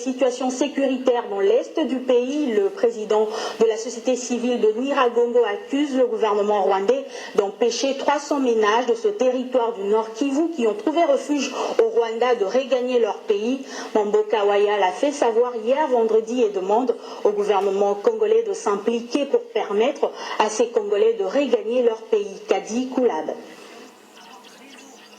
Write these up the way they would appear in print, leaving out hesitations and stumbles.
situation sécuritaire dans l'est du pays, le président de la société civile de Nyiragongo accuse le gouvernement rwandais d'empêcher 300 ménages de ce territoire du Nord Kivu qui ont trouvé refuge au Rwanda de regagner leur pays. Mamboka Waya l'a fait savoir hier vendredi et demande au gouvernement congolais de s'impliquer pour permettre à ces Congolais de regagner leur pays. Kadi Koulab.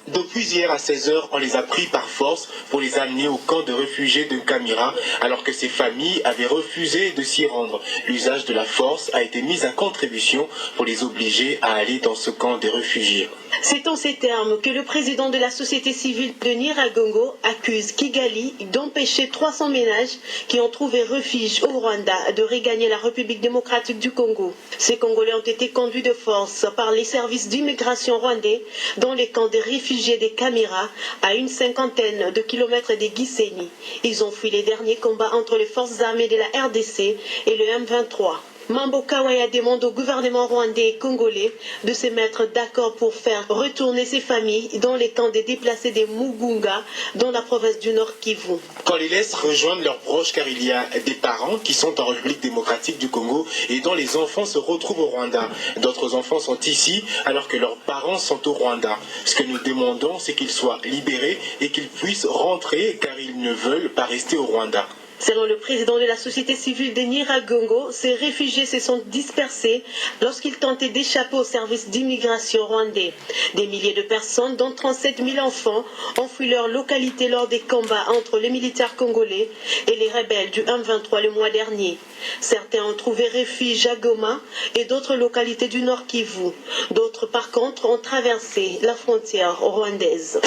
Depuis hier à 16h, on les a pris par force pour les amener au camp de réfugiés de Kamira, alors que ces familles avaient refusé de s'y rendre. L'usage de la force a été mis à contribution pour les obliger à aller dans ce camp des réfugiés. C'est en ces termes que le président de la société civile de Nyiragongo accuse Kigali d'empêcher 300 ménages qui ont trouvé refuge au Rwanda de regagner la République démocratique du Congo. Ces Congolais ont été conduits de force par les services d'immigration rwandais dans les camps des réfugiés des Kamira, à une cinquantaine de kilomètres des Gisenyi. Ils ont fui les derniers combats entre les forces armées de la RDC et le M23. Mamboka Waya demande au gouvernement rwandais et congolais de se mettre d'accord pour faire retourner ces familles dans les camps des déplacés des Mugunga, dans la province du Nord Kivu. Qu'on les laisse rejoindre leurs proches car il y a des parents qui sont en République démocratique du Congo et dont les enfants se retrouvent au Rwanda. D'autres enfants sont ici alors que leurs parents sont au Rwanda. Ce que nous demandons, c'est qu'ils soient libérés et qu'ils puissent rentrer car ils ne veulent pas rester au Rwanda. Selon le président de la société civile de Nyiragongo, ces réfugiés se sont dispersés lorsqu'ils tentaient d'échapper au service d'immigration rwandais. Des milliers de personnes, dont 37 000 enfants, ont fui leur localité lors des combats entre les militaires congolais et les rebelles du M23 le mois dernier. Certains ont trouvé refuge à Goma et d'autres localités du Nord Kivu. D'autres, par contre, ont traversé la frontière rwandaise.